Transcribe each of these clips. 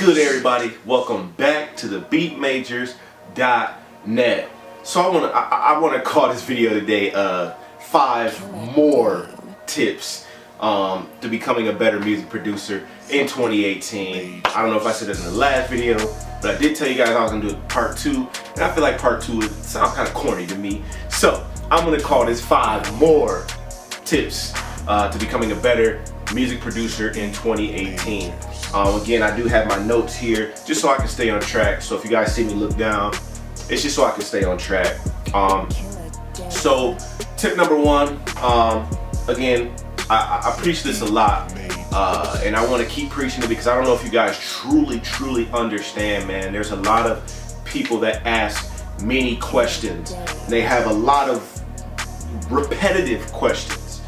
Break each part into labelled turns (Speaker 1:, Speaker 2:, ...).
Speaker 1: good, everybody? Welcome back to the BeatMajors.net. So I wanna call this video today 5 more tips to becoming a better music producer in 2018. I don't know if I said it in the last video, but I did tell you guys I was gonna do part 2, and I feel like part 2 would sound kind of corny to me. So I'm gonna call this 5 more tips to becoming a better music producer in 2018. Again, I do have my notes here just so I can stay on track. So if you guys see me look down, it's just so I can stay on track. So tip number 1, again, I preach this a lot, and I want to keep preaching it because I don't know if you guys truly understand, man. There's a lot of people that ask many questions. They have a lot of repetitive questions.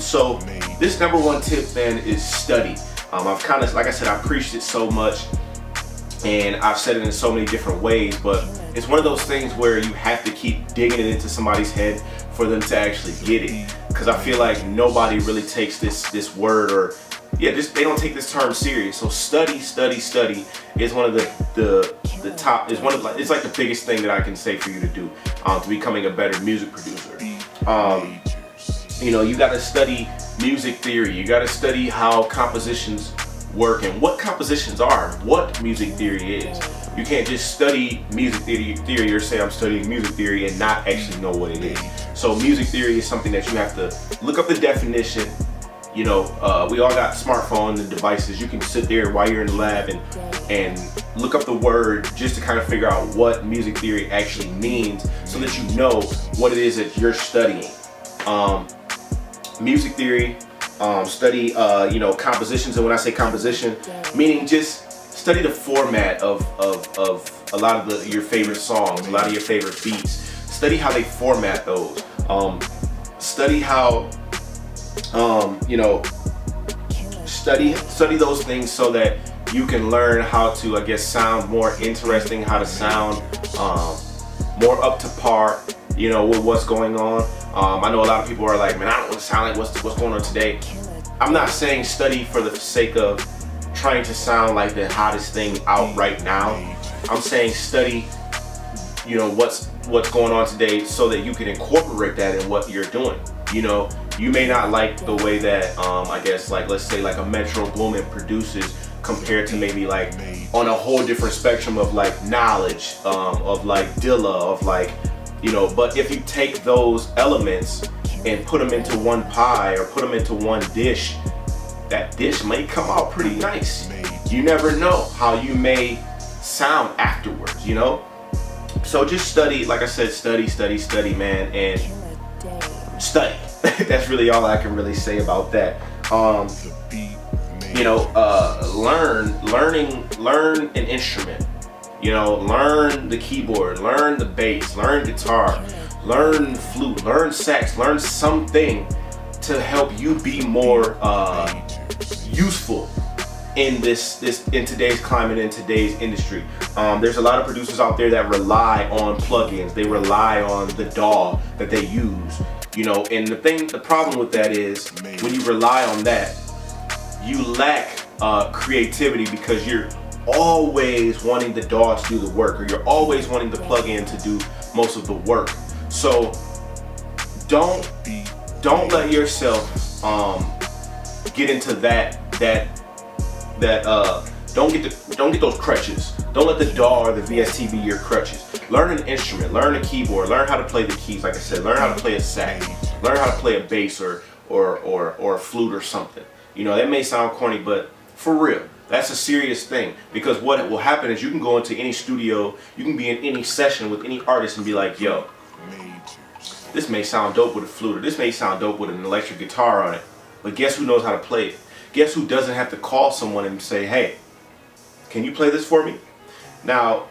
Speaker 1: So this number 1 tip, man, is study. I've kind of, like I said, I preached it so much and I've said it in so many different ways, but it's one of those things where you have to keep digging it into somebody's head for them to actually get it. Because I feel like nobody really takes this word, or they don't take this term serious. So study is one of the top, is one of, it's like the biggest thing that I can say for you to do to becoming a better music producer. You know, you got to study music theory. You got to study how compositions work and what compositions are, what music theory is. You can't just study music theory or say I'm studying music theory and not actually know what it is. So music theory is something that you have to look up the definition. You know, we all got smartphones and devices. You can sit there while you're in the lab and look up the word just to kind of figure out what music theory actually means so that you know what it is that you're studying. Music theory, study you know, compositions, and when I say composition, meaning just study the format of a lot of your favorite songs, a lot of your favorite beats. Study how they format those. Study how you know, study those things so that you can learn how to, I guess, sound more interesting, how to sound more up to par, you know, with what's going on. I know a lot of people are like, man, I don't want to sound like what's going on today. I'm not saying study for the sake of trying to sound like the hottest thing out right now. I'm saying study, you know, what's going on today so that you can incorporate that in what you're doing. You know, you may not like the way that I guess, like, let's say like a Metro Boomin produces compared to maybe like on a whole different spectrum of like knowledge, of like Dilla, of like, you know, but if you take those elements and put them into one pie or put them into one dish, that dish may come out pretty nice. You never know how you may sound afterwards, you know? So just study, like I said, study, man, and study. That's really all I can really say about that. You know, learn an instrument. You know, learn the keyboard, learn the bass, learn guitar, learn flute, learn sax, learn something to help you be more useful in in today's climate, in today's industry. There's a lot of producers out there that rely on plugins. They rely on the DAW that they use. You know, and the problem with that is when you rely on that, you lack creativity because you're always wanting the DAW to do the work, or you're always wanting the plugin to do most of the work. So don't let yourself get into don't get those crutches. Don't let the DAW or the VST be your crutches. Learn an instrument, learn a keyboard, learn how to play the keys, like I said, learn how to play a sax, learn how to play a bass or a flute or something. You know, that may sound corny, but for real, that's a serious thing, because what will happen is you can go into any studio, you can be in any session with any artist and be like, yo, this may sound dope with a flute, or this may sound dope with an electric guitar on it, but guess who knows how to play it? Guess who doesn't have to call someone and say, hey, can you play this for me? Now,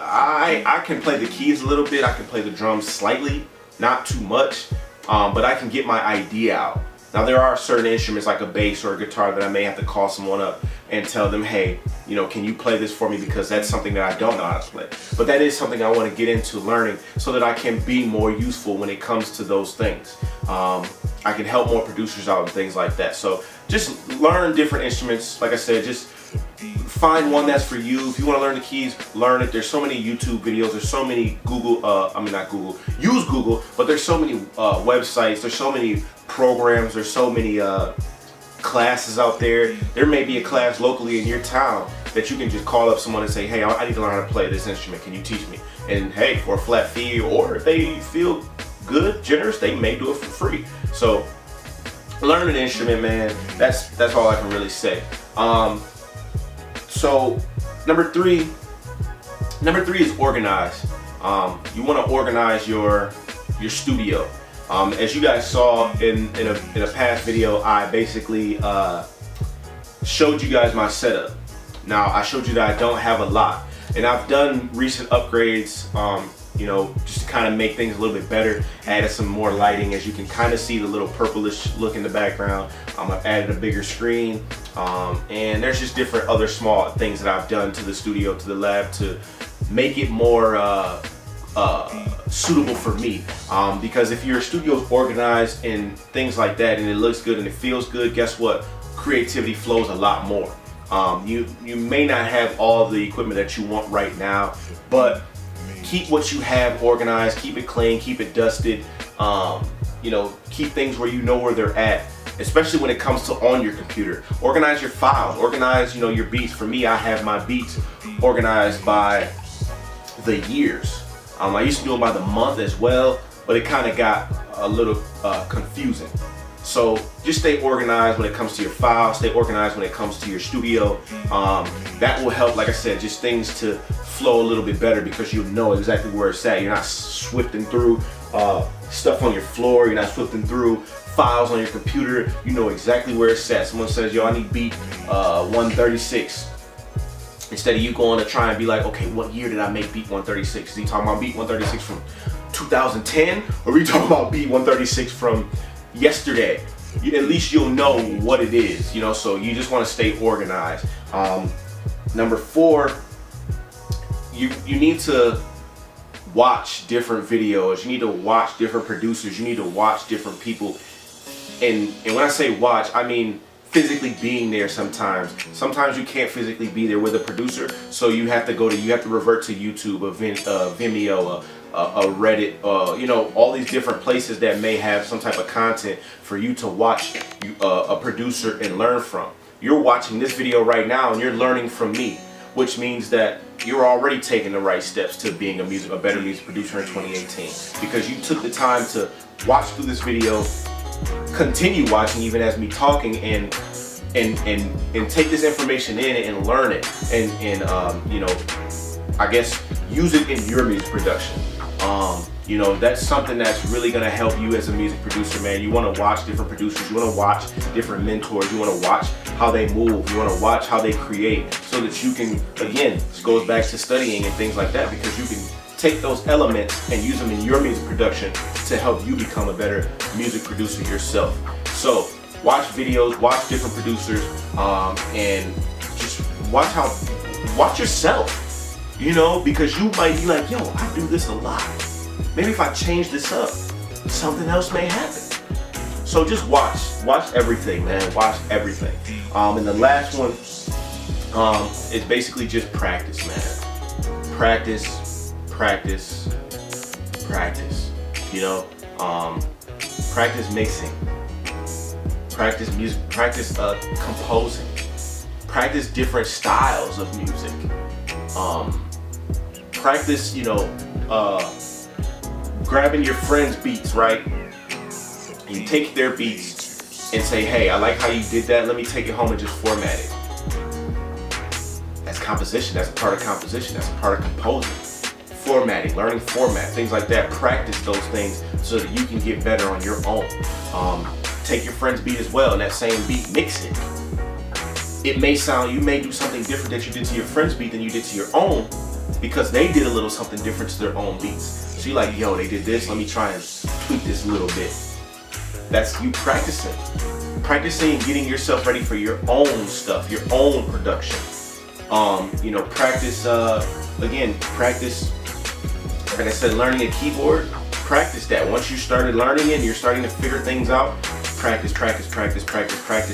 Speaker 1: I can play the keys a little bit, I can play the drums slightly, not too much, but I can get my idea out. Now, there are certain instruments like a bass or a guitar that I may have to call someone up and tell them, hey, you know, can you play this for me, because that's something that I don't know how to play. But that is something I want to get into learning so that I can be more useful when it comes to those things. I can help more producers out and things like that. So just learn different instruments. Like I said, just find one that's for you. If you want to learn the keys, learn it. There's so many YouTube videos. There's so many not Google. Use Google, but there's so many websites. There's so many programs. There's so many classes out there. There may be a class locally in your town that you can just call up someone and say, hey, I need to learn how to play this instrument. Can you teach me? And hey, for a flat fee, or if they feel good, generous, they may do it for free. So learning an instrument, man, that's all I can really say. So number three is organize. You want to organize your studio. As you guys saw in a past video, I basically showed you guys my setup. Now I showed you that I don't have a lot, and I've done recent upgrades, you know, just to kind of make things a little bit better. Added some more lighting, as you can kind of see the little purplish look in the background. I've added a bigger screen, and there's just different other small things that I've done to the studio, to the lab, to make it more suitable for me. Because if your studio is organized and things like that, and it looks good and it feels good, guess what? Creativity flows a lot more. You may not have all the equipment that you want right now, but keep what you have organized, keep it clean, keep it dusted, you know, keep things where you know where they're at, especially when it comes to on your computer. Organize your files, organize, you know, your beats. For me, I have my beats organized by the years. I used to do them by the month as well, but it kind of got a little confusing. So just stay organized when it comes to your files, stay organized when it comes to your studio. That will help, like I said, just things to flow a little bit better, because you know exactly where it's at. You're not swifting through stuff on your floor, you're not swifting through files on your computer. You know exactly where it's at. Someone says, yo, I need beat 136. Instead of you going to try and be like, okay, what year did I make beat 136? Is he talking about beat 136 from 2010? Or are we talking about beat 136 from yesterday? At least you'll know what it is, you know, so you just want to stay organized. Number 4, you need to watch different videos. You need to watch different producers. You need to watch different people. And when I say watch, I mean physically being there sometimes. Sometimes you can't physically be there with a producer, so you have to revert to YouTube, Vimeo, Reddit, you know, all these different places that may have some type of content for you to watch a producer and learn from. You're watching this video right now and you're learning from me, which means that you're already taking the right steps to being a better music producer in 2018, because you took the time to watch through this video, continue watching even as me talking, and take this information in and learn it, and you know, I guess use it in your music production. You know, that's something that's really gonna help you as a music producer, man. You wanna watch different producers, you wanna watch different mentors, you wanna watch how they move, you wanna watch how they create, so that you can, again, this goes back to studying and things like that, because you can take those elements and use them in your music production to help you become a better music producer yourself. So watch videos, watch different producers, and just watch yourself, you know, because you might be like, yo, I do this a lot. Maybe if I change this up, something else may happen. So just watch everything, man, watch everything. And the last one is basically just practice, man. Practice, you know, practice mixing, practice music, practice composing, practice different styles of music, practice, you know, grabbing your friends' beats, right? You take their beats and say, hey, I like how you did that, let me take it home and just format it. That's composition, that's a part of composition, that's a part of composing. Formatting, learning format, things like that. Practice those things so that you can get better on your own. Take your friend's beat as well, and that same beat, mix it. It may sound, you may do something different that you did to your friend's beat than you did to your own, because they did a little something different to their own beats. So you're like, yo, they did this, let me try and tweak this a little bit. That's you practicing and getting yourself ready for your own stuff, your own production. You know, practice, again, practice, like I said, learning a keyboard, practice that. Once you started learning it and you're starting to figure things out, practice,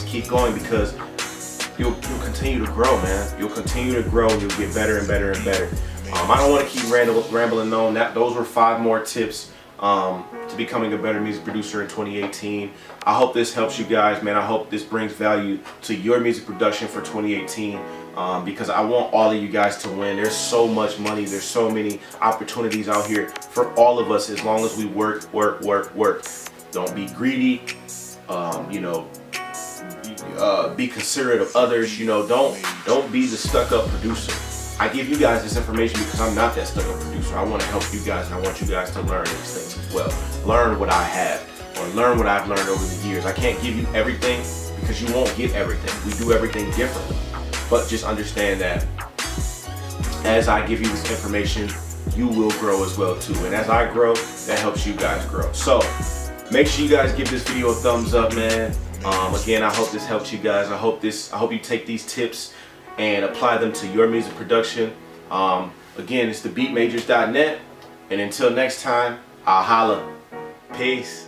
Speaker 1: keep going, because you'll continue to grow, man. You'll continue to grow. You'll get better and better and better. I don't want to keep rambling on. Those were 5 more tips to becoming a better music producer in 2018. I hope this helps you guys, man. I hope this brings value to your music production for 2018, because I want all of you guys to win. There's so much money. There's so many opportunities out here for all of us as long as we work. Don't be greedy. Be considerate of others. Don't be the stuck-up producer. I give you guys this information because I'm not that stuck-up producer. I want to help you guys, and I want you guys to learn these things as well. Learn what I have, or learn what I've learned over the years. I can't give you everything because you won't get everything. We do everything differently. But just understand that as I give you this information, you will grow as well too. And as I grow, that helps you guys grow. So make sure you guys give this video a thumbs up, man. Again, I hope this helps you guys. I hope you take these tips and apply them to your music production. Again, it's thebeatmajors.net, and until next time, I'll holla. Peace.